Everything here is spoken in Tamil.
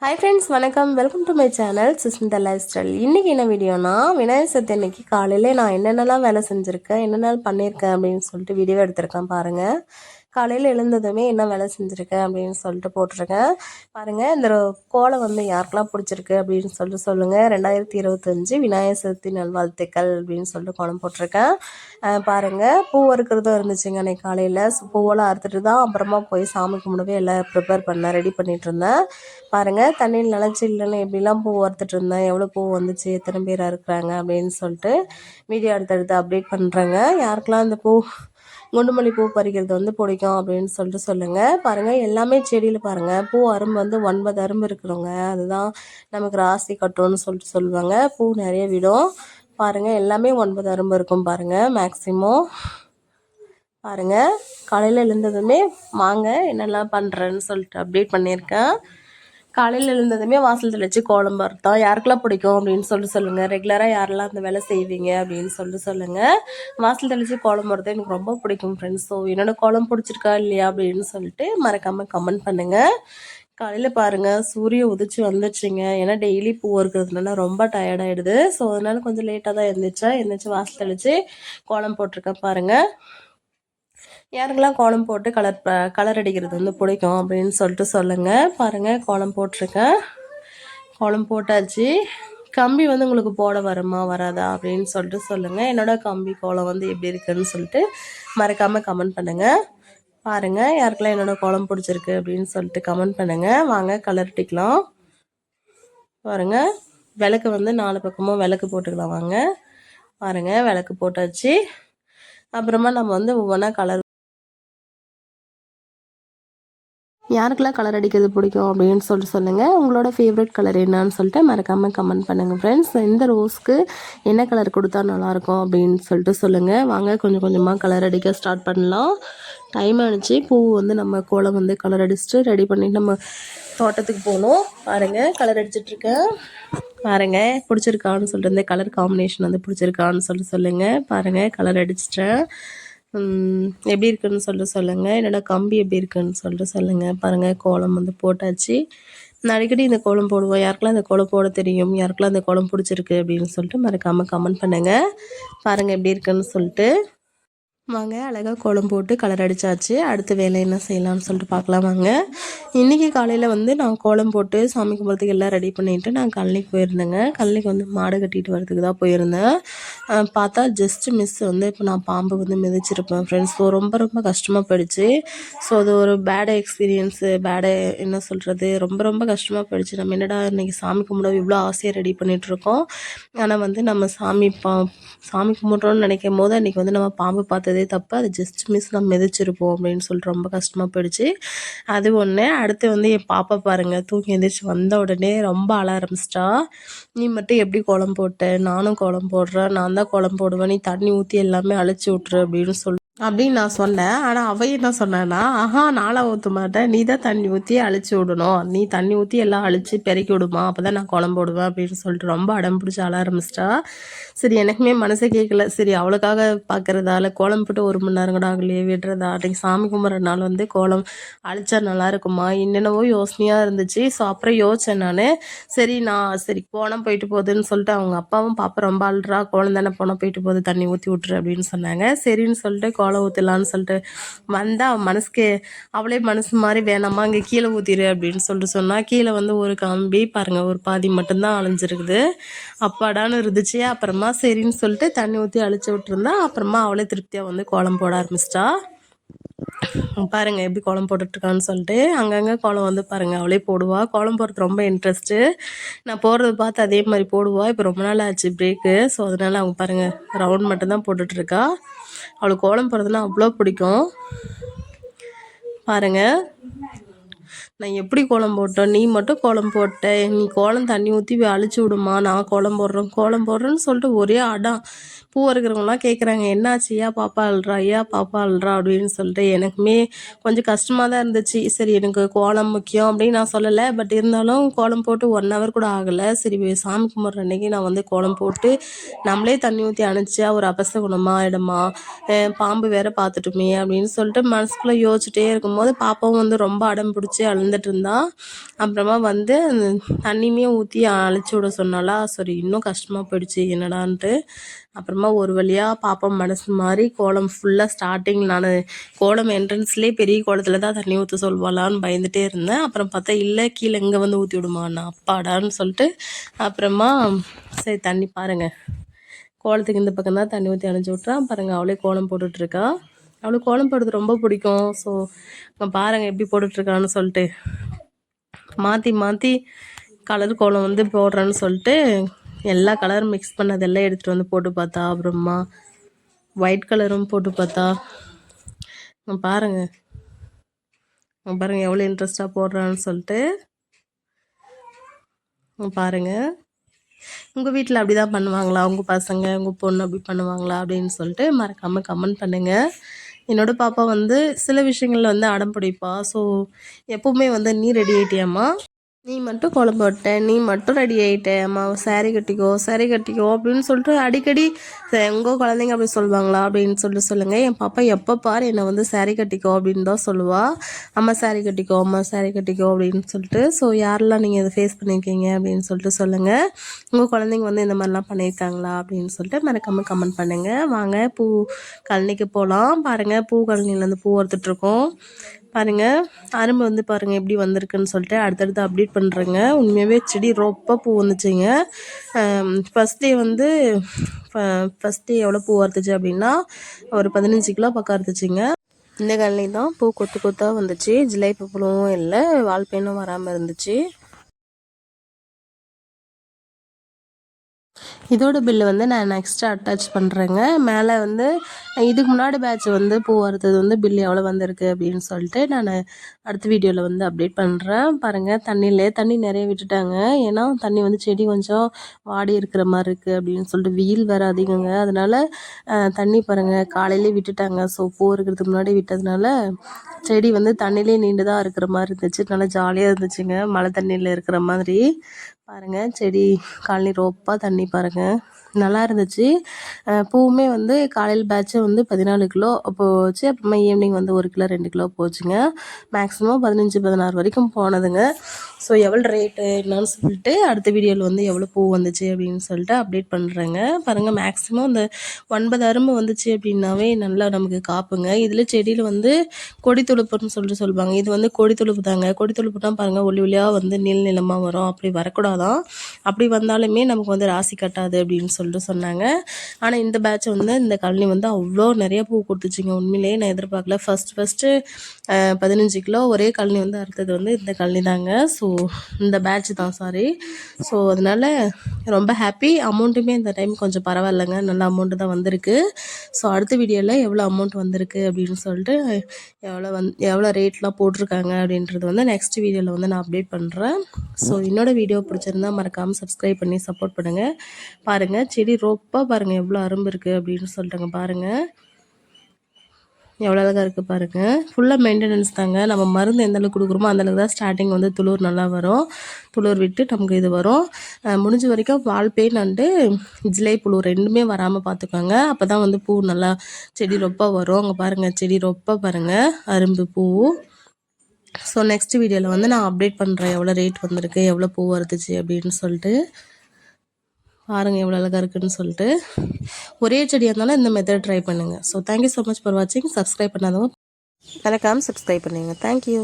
ஹாய் ஃப்ரெண்ட்ஸ், வணக்கம். Welcome to my channel Sushmita life style. இன்றைக்கி என்ன வீடியோனா, விநாயகர் சதுர்த்தி அன்னைக்கு காலையில் நான் என்னென்னலாம் வேலை செஞ்சுருக்கேன், என்னென்ன பண்ணியிருக்கேன் அப்படின்னு சொல்லிட்டு வீடியோ எடுத்திருக்கேன் பாருங்கள். காலையில் எழுந்ததுமே என்ன வேலை செஞ்சுருக்கேன் அப்படின்னு சொல்லிட்டு போட்டிருக்கேன் பாருங்கள். இந்த கோலம் வந்து யாருக்கெல்லாம் பிடிச்சிருக்கு அப்படின்னு சொல்லிட்டு சொல்லுங்கள். 2025 விநாயகர் சதுர்த்தி நல்வாழ்த்துக்கள் அப்படின்னு சொல்லிட்டு கோலம் போட்டிருக்கேன் பாருங்கள். பூ அறுக்கிறதும் இருந்துச்சுங்க அன்றைக்கி காலையில். பூவெல்லாம் அறுத்துட்டு தான் அப்புறமா போய் சாமி கும்பிடவே எல்லாம் ப்ரிப்பேர் பண்ணேன், ரெடி பண்ணிகிட்டு இருந்தேன் பாருங்கள். தண்ணியில் நினச்சி இல்லைன்னு எப்படிலாம் பூ வறுத்துட்டு இருந்தேன், எவ்வளோ பூ வந்துச்சு, எத்தனை பேர் இருக்கிறாங்க அப்படின்னு சொல்லிட்டு வீடியோ எடுத்து அப்டேட் பண்ணுறேங்க. யாருக்கெல்லாம் இந்த குண்டுமல்லி பூ பறிக்கிறது வந்து பிடிக்கும் அப்படின்னு சொல்லிட்டு சொல்லுங்கள் பாருங்கள். எல்லாமே செடியில் பாருங்கள் பூ அரும்பு வந்து 9 அரும்பு இருக்கிறவங்க அதுதான் நமக்கு ராசி கட்டும்னு சொல்லிட்டு சொல்லுவாங்க. பூ நிறைய விடும் பாருங்கள். எல்லாமே 9 அரும்பு இருக்கும் பாருங்கள் மேக்ஸிமம் பாருங்கள். காலையில் எழுந்ததுமே வாங்க என்னெல்லாம் பண்ணுறேன்னு சொல்லிட்டு அப்டேட் பண்ணியிருக்கேன். காலையில் எழுந்ததுமே வாசல் தெளித்து கோலம் போடுறோம். யாருக்கெல்லாம் பிடிக்கும் அப்படின்னு சொல்லிட்டு சொல்லுங்கள். ரெகுலராக யாரெல்லாம் அந்த வேலை செய்வீங்க அப்படின்னு சொல்லிட்டு சொல்லுங்கள். வாசல் தெளித்து கோலம் போடுறது எனக்கு ரொம்ப பிடிக்கும் ஃப்ரெண்ட்ஸ். ஸோ என்னோடய கோலம் பிடிச்சிருக்கா இல்லையா அப்படின்னு சொல்லிட்டு மறக்காமல் கமெண்ட் பண்ணுங்கள். காலையில் பாருங்கள் சூரியன் உதிச்சு வந்துச்சுங்க. ஏன்னா டெய்லி பூ இருக்கிறதுனால ரொம்ப டயர்டாகிடுது. ஸோ அதனால கொஞ்சம் லேட்டாக தான் எழுந்திரிச்சு வாசல் தெளித்து கோலம் போட்டிருக்கேன் பாருங்கள். யாருக்கெல்லாம் கோலம் போட்டு கலர் அடிக்கிறது வந்து பிடிக்கும் அப்படின்னு சொல்லிட்டு சொல்லுங்கள் பாருங்கள். கோலம் போட்டிருக்கேன், கோலம் போட்டாச்சு. கம்பி வந்து உங்களுக்கு போட வருமா வராதா அப்படின்னு சொல்லிட்டு சொல்லுங்கள். என்னோடய கம்பி கோலம் வந்து எப்படி இருக்குன்னு சொல்லிட்டு மறக்காமல் கமெண்ட் பண்ணுங்கள் பாருங்கள். யாருக்கெல்லாம் என்னோடய கோலம் பிடிச்சிருக்கு அப்படின்னு சொல்லிட்டு கமெண்ட் பண்ணுங்கள். வாங்க கலர் அடிக்கலாம் பாருங்கள். விளக்கு வந்து 4 பக்கமும் விளக்கு போட்டுக்கலாம் வாங்க பாருங்கள். விளக்கு போட்டாச்சு. அப்புறமா நம்ம வந்து ஒவ்வொன்றா கலர் யாருக்கெல்லாம் கலர் அடிக்கிறது பிடிக்கும் அப்படின்னு சொல்லிட்டு சொல்லுங்கள். உங்களோட ஃபேவரட் கலர் என்னன்னு சொல்லிட்டு மறக்காமல் கமெண்ட் பண்ணுங்கள் ஃப்ரெண்ட்ஸ். இந்த ரோஸ்க்கு என்ன கலர் கொடுத்தா நல்லாயிருக்கும் அப்படின்னு சொல்லிட்டு சொல்லுங்கள். வாங்க கொஞ்சம் கொஞ்சமாக கலர் அடிக்க ஸ்டார்ட் பண்ணலாம். டைம் ஆனிச்சு. பூ வந்து நம்ம கோலம் வந்து கலர் அடிச்சுட்டு ரெடி பண்ணிட்டு நம்ம தோட்டத்துக்கு போகணும் பாருங்கள். கலர் அடிச்சிட்ருக்கேன் பாருங்கள். பிடிச்சிருக்கான்னு சொல்லிட்டு இந்த கலர் காம்பினேஷன் வந்து பிடிச்சிருக்கான்னு சொல்லிட்டு சொல்லுங்கள் பாருங்கள். கலர் அடிச்சிட்டேன். எப்படி இருக்குன்னு சொல்லிட்டு சொல்லுங்கள். என்னோடய கம்பி எப்படி இருக்குன்னு சொல்லிட்டு சொல்லுங்கள் பாருங்கள். கோலம் வந்து போட்டாச்சு. நான் அடிக்கடி இந்த கோலம் போடுவோம். யாருக்கெல்லாம் இந்த கோலம் போட தெரியும், யாருக்கெல்லாம் இந்த கோலம் பிடிச்சிருக்கு அப்படின்னு சொல்லிட்டு மறக்காமல் கமெண்ட் பண்ணுங்கள் பாருங்கள் எப்படி இருக்குன்னு சொல்லிட்டு. வாங்க அழகாக கோலம் போட்டு கலர் அடித்தாச்சு. அடுத்த வேலை என்ன செய்யலாம்னு சொல்லிட்டு பார்க்கலாம் வாங்க. இன்றைக்கி காலையில் வந்து நான் கோலம் போட்டு சாமி கும்பிட்றதுக்கு எல்லாம் ரெடி பண்ணிவிட்டு நான் கழனிக்கு போயிருந்தேங்க. கழனிக்கு வந்து மாடு கட்டிட்டு வரதுக்கு தான் போயிருந்தேன். பார்த்தா ஜஸ்ட்டு மிஸ் வந்து இப்போ நான் பாம்பு வந்து மிதிச்சிருப்பேன் ஃப்ரெண்ட்ஸ். ஸோ ரொம்ப ரொம்ப கஷ்டமாக போயிடுச்சு. ஸோ அது ஒரு பேட் எக்ஸ்பீரியன்ஸு, என்ன சொல்கிறது, ரொம்ப ரொம்ப கஷ்டமாக போயிடுச்சு. நம்ம என்னடா இன்றைக்கி சாமி கும்பிட இவ்வளோ ஆசையாக ரெடி பண்ணிகிட்ருக்கோம், ஆனால் வந்து நம்ம சாமி கும்பிட்றோன்னு நினைக்கும் போது அன்றைக்கி வந்து நம்ம பாம்பு பார்த்ததே தப்பு. அது ஜஸ்ட் மிஸ் நம்ம மிதிச்சிருப்போம் அப்படின்னு சொல்லிட்டு ரொம்ப கஷ்டமாக போயிடுச்சு. அது ஒன்று. அடுத்து வந்து என் பாப்பா பாருங்கள் தூங்கி எழுந்திரிச்சு வந்த உடனே ரொம்ப அழ ஆரம்பிச்சிட்டா. நீ மட்டும் எப்படி கோலம் போட்ட, நானும் கோலம் போடுறேன், நான் தான் கோலம் போடுவேன், நீ தண்ணி ஊற்றி எல்லாமே அழைச்சி விட்ரு அப்படின்னு நான் சொன்னேன். ஆனால் அவ என்ன சொன்னான்னா, நானாக ஊற்ற மாட்டேன், நீ தான் தண்ணி ஊற்றி அழிச்சு விடணும், நீ தண்ணி ஊற்றி எல்லாம் அழிச்சு பெருக்கி விடுமா, அப்போ தான் நான் குழம்பு போடுவேன் அப்படின்னு சொல்லிட்டு ரொம்ப அடம் பிடிச்சி அழ ஆரம்பிச்சிட்டா. சரி எனக்குமே மனசே கேட்கல. சரி அவளுக்காக பார்க்குறதால கோலம் போட்டு 1 மணி நேரம் கூட ஆகலையே விடுறதா, அன்றைக்கி சாமி கும்பிட்ற நாள் வந்து கோலம் அழிச்சா நல்லா இருக்குமா என்னென்னவோ யோசனையாக இருந்துச்சு. ஸோ அப்புறம் யோசித்தேன் நான். சரி கோலம் போயிட்டு போகுதுன்னு சொல்லிட்டு அவங்க அப்பாவும் பாப்பா ரொம்ப அழுறா, கோலம் தானே போனால் போயிட்டு போகுது, தண்ணி ஊற்றி விட்ரு அப்படின்னு சொன்னாங்க. சரின்னு சொல்லிட்டு கோலம் ஊற்றலான்னு சொல்லிட்டு வந்தால் அவளே மனசு மாதிரி வேணாமா இங்கே கீழே ஊற்றிடு அப்படின்னு சொல்லிட்டு சொன்னால், கீழே வந்து ஒரு கம்பி பாருங்கள் ஒரு பாதி மட்டும்தான் அழிஞ்சிருக்குது. அப்பாடான்னு இருந்துச்சு. அப்புறமா சரின்னு சொல்லிட்டு தண்ணி ஊற்றி அழிச்சு விட்டுருந்தா. அப்புறமா அவளே திருப்தியாக வந்து கோலம் போட ஆரம்பிச்சிட்டா. பாருங்கள் எப்படி கோலம் போட்டுட்ருக்கான்னு சொல்லிட்டு. அங்கங்கே கோலம் வந்து பாருங்கள் அவளே போடுவா. கோலம் போடுறது ரொம்ப இன்ட்ரெஸ்ட்டு. நான் போடுறது பார்த்து அதே மாதிரி போடுவா. இப்போ ரொம்ப நாள் ஆச்சு பிரேக்கு. ஸோ அதனால் அவங்க பாருங்கள் ரவுண்ட் மட்டும்தான் போட்டுட்ருக்கா. அவளுக்கு கோலம் போடுறதுனா அவ்வளோ பிடிக்கும் பாருங்கள். நான் எப்படி கோலம் போட்டேன், நீ மட்டும் கோலம் போட்ட, நீ கோலம் தண்ணி ஊற்றி அழிச்சு விடுமா, நான் கோலம் போடுறேன்னு சொல்லிட்டு ஒரே அடம். பூ இருக்கிறவங்களாம் கேட்குறாங்க, என்னாச்சு ஏன் பாப்பா அழுறா அப்படின்னு சொல்லிட்டு. எனக்குமே கொஞ்சம் கஷ்டமாக தான் இருந்துச்சு. சரி எனக்கு கோலம் முக்கியம் அப்படின்னு நான் சொல்லலை. பட் இருந்தாலும் கோலம் போட்டு 1 ஹவர் கூட ஆகலை. சரி சாமி கும்பிட்ற அன்றைக்கி நான் வந்து கோலம் போட்டு நம்மளே தண்ணி ஊற்றி அணைச்சா ஒரு அபசகுணமாக ஆகிடுமா, பாம்பு வேற பார்த்துட்டுமே அப்படின்னு சொல்லிட்டு மனசுக்குள்ளே யோசிச்சுட்டே இருக்கும்போது பாப்பாவும் வந்து ரொம்ப அடம் பிடிச்சி வளர்ந்துட்டு இருந்தா. அப்புறமா வந்து தண்ணியுமே ஊற்றி அழைச்சி விட சொன்னாலா, சரி இன்னும் கஷ்டமாக போயிடுச்சு என்னடான்ட்டு. அப்புறமா ஒரு வழியாக பாப்பா மனசு மாதிரி கோலம் ஃபுல்லாக ஸ்டார்டிங் நான் கோலம் என்ட்ரன்ஸ்லேயே பெரிய கோலத்தில் தான் தண்ணி ஊற்ற சொல்வாளான்னு பயந்துகிட்டே இருந்தேன். அப்புறம் பார்த்தா இல்லை, கீழே இங்கே வந்து ஊற்றி விடுமாண்ணா அப்பாடான்னு சொல்லிட்டு அப்புறமா சரி தண்ணி பாருங்கள், கோலத்துக்கு இந்த பக்கம் தான் தண்ணி ஊற்றி அணைச்சி விட்றான் பாருங்கள். அவளே கோலம் போட்டுட்ருக்கா. அவளுக்கு கோலம் போடுறது ரொம்ப பிடிக்கும். ஸோ பாருங்கள் எப்படி போட்டுட்ருக்கான்னு சொல்லிட்டு மாற்றி மாற்றி கலர் கோலம் வந்து போடுறேன்னு சொல்லிட்டு எல்லா கலரும் மிக்ஸ் பண்ணதெல்லாம் எடுத்துகிட்டு வந்து போட்டு பார்த்தா. அப்புறமா ஒயிட் கலரும் போட்டு பார்த்தா. பாருங்கள் பாருங்கள் எவ்வளோ இன்ட்ரெஸ்டாக போடுறான்னு சொல்லிட்டு பாருங்கள். உங்கள் வீட்டில் அப்படி தான் பண்ணுவாங்களா, உங்கள் பசங்க உங்கள் பொண்ணு அப்படி பண்ணுவாங்களா அப்படின்னு சொல்லிட்டு மறக்காமல் கமெண்ட் பண்ணுங்கள். என்னோடய பாப்பா வந்து சில விஷயங்களில் வந்து அடம் பிடிப்பா. ஸோ எப்போவுமே வந்து நீ ரெடி ஆகிட்டியாம்மா, நீ மட்டும் கோலம் போட்ட, நீ மட்டும் ரெடி ஆகிட்ட, அம்மா சாரீ கட்டிக்கோ சாரீ கட்டிக்கோ அப்படின்னு சொல்லிட்டு அடிக்கடி உங்கள் குழந்தைங்க அப்படி சொல்லுவாங்களா அப்படின்னு சொல்லிட்டு சொல்லுங்கள். என் பாப்பா எப்போ பாரு என்னை வந்து சாரீ கட்டிக்கோ அப்படின்னு தான் சொல்லுவாள். அம்மா சாரீ கட்டிக்கோ அம்மா சாரீ கட்டிக்கோ அப்படின்னு சொல்லிட்டு. ஸோ யாரெல்லாம் நீங்கள் இதை ஃபேஸ் பண்ணியிருக்கீங்க அப்படின்னு சொல்லிட்டு சொல்லுங்கள். உங்கள் குழந்தைங்க வந்து இந்த மாதிரிலாம் பண்ணியிருக்காங்களா அப்படின்னு சொல்லிட்டு மறக்காமல் கமெண்ட் பண்ணுங்கள். வாங்க பூ கழனிக்கு போகலாம். பாருங்கள் பூ கழனிலேருந்து பூ வறுத்துட்ருக்கோம். பாருங்கள் அரும்பு வந்து பாருங்கள் எப்படி வந்திருக்குன்னு சொல்லிட்டு அடுத்தடுத்து அப்டேட் பண்ணுறேங்க. உண்மையாகவே செடி ரொம்ப பூ வந்துச்சுங்க. ஃபஸ்ட் டே வந்து ஃபஸ்ட் டே எவ்வளோ பூ வறுத்துச்சு அப்படின்னா ஒரு 15 கிலோ பக்கம் இருந்துச்சுங்க. இந்த கழனி தான் பூ கொத்து கொத்தாக வந்துச்சு. ஜிலேபி புழுவும் இல்லை, வால்பேனும் வராமல் இருந்துச்சு. இதோட பில்லு வந்து நான் நெக்ஸ்ட்டு அட்டாச் பண்ணுறேங்க. மேலே வந்து இதுக்கு முன்னாடி பேட்ச் வந்து பூ வறுத்தது வந்து பில் எவ்வளோ வந்திருக்கு அப்படின்னு சொல்லிட்டு நான் அடுத்த வீடியோவில் வந்து அப்டேட் பண்ணுறேன். பாருங்கள் தண்ணி நிறைய விட்டுட்டாங்க. ஏன்னா தண்ணி வந்து செடி கொஞ்சம் வாடி இருக்கிற மாதிரி இருக்குது அப்படின்னு சொல்லிட்டு வெயில் வேறு அதிகங்க. அதனால் தண்ணி பாருங்கள் காலையிலே விட்டுட்டாங்க. ஸோ பூ இருக்கிறதுக்கு முன்னாடி விட்டதுனால செடி வந்து தண்ணியிலே நீண்டு தான் இருக்கிற மாதிரி இருந்துச்சு. நல்லா ஜாலியாக இருந்துச்சுங்க, மழை தண்ணியில் இருக்கிற மாதிரி. பாருங்கள் செடி காலனி ரோப்பாக தண்ணி பாருங்கள் நல்லா இருந்துச்சு. பூவுமே வந்து காலையில் பேட்சு வந்து 14 கிலோ போச்சு. அப்புறமா ஈவினிங் வந்து 1 கிலோ 2 கிலோ போச்சுங்க. மேக்ஸிமம் 15-16 வரைக்கும் போனதுங்க. ஸோ எவ்வளோ ரேட்டு என்னன்னு சொல்லிட்டு அடுத்த வீடியோவில் வந்து எவ்வளோ பூ வந்துச்சு அப்படின்னு சொல்லிட்டு அப்டேட் பண்ணுறேங்க. பாருங்கள் மேக்ஸிமம் இந்த 9 அரும்பு வந்துச்சு அப்படின்னாவே நல்லா நமக்கு காப்புங்க. இதில் செடியில் வந்து கொடி துளுப்புன்னு சொல்லிட்டு சொல்லுவாங்க. இது வந்து கொடி துளுப்பு தாங்க. கொடி துளுப்புனா பாருங்கள் ஒளி ஒளியாக வந்து நிலமாக வரும். அப்படி வரக்கூடாதான். அப்படி வந்தாலுமே நமக்கு வந்து ராசி கட்டாது அப்படின்னு சொல்லிட்டு சொன்னாங்க. ஆனால் இந்த பேட்ச் வந்து இந்த கழனி வந்து அவ்வளோ நிறைய பூ கொடுத்துச்சிங்க. உண்மையிலேயே நான் எதிர்பார்க்கல. ஃபஸ்ட்டு 15 கிலோ ஒரே கழனி வந்து அறுத்தது வந்து இந்த கழனி தாங்க. ஸோ இந்த பேட்ச் தான் சாரி. ஸோ அதனால் ரொம்ப ஹாப்பி. அமௌண்ட்டுமே இந்த டைம் கொஞ்சம் பரவாயில்லைங்க, நல்ல அமௌண்ட்டு தான் வந்திருக்கு. ஸோ அடுத்த வீடியோவில் எவ்வளோ அமௌண்ட் வந்திருக்கு அப்படின்னு சொல்லிட்டு எவ்வளோ ரேட்லாம் போட்டிருக்காங்க அப்படின்றது வந்து நெக்ஸ்ட் வீடியோவில் வந்து நான் அப்டேட் பண்ணுறேன். ஸோ என்னோடய வீடியோ பிடிச்சிருந்தா மறக்காமல் சப்ஸ்கிரைப் பண்ணி சப்போர்ட் பண்ணுங்கள். பாருங்கள் செடி ரொம்ப பாருங்கள் எவ்வளோ அரும்பு இருக்குது அப்படின்னு சொல்லிட்டாங்க. பாருங்கள் எவ்வளோ அழகாக இருக்குது பாருங்கள். ஃபுல்லாக மெயின்டெனன்ஸ் தாங்க. நம்ம மருந்து எந்த அளவுக்கு கொடுக்குறோமோ அந்தளவுக்கு தான் ஸ்டார்டிங் வந்து துளிர் நல்லா வரும். துளிர் விட்டு நமக்கு இது வரும். முடிஞ்ச வரைக்கும் வால்பேன் அண்டு ஜிலை புழு ரெண்டுமே வராமல் பார்த்துக்கோங்க. அப்போ தான் வந்து பூ நல்லா செடி ரொம்ப வரும். அங்கே பாருங்கள் செடி ரொம்ப பாருங்கள் அரும்பு பூ. ஸோ நெக்ஸ்ட் வீடியோவில் வந்து நான் அப்டேட் பண்ணுறேன் எவ்வளோ ரேட் வந்திருக்கு, எவ்வளோ பூ வருதுச்சு அப்படின்னு சொல்லிட்டு. பாருங்கள் எவ்வளோ அழகாக இருக்குதுன்னு சொல்லிட்டு. ஒரே செடியாக இருந்தாலும் இந்த மெத்தட் ட்ரை பண்ணுங்கள். So thank you so much for வாட்சிங். சப்ஸ்கிரைப் பண்ணாதவங்க மறக்காமல் சப்ஸ்கிரைப் பண்ணுங்கள். தேங்க்யூ.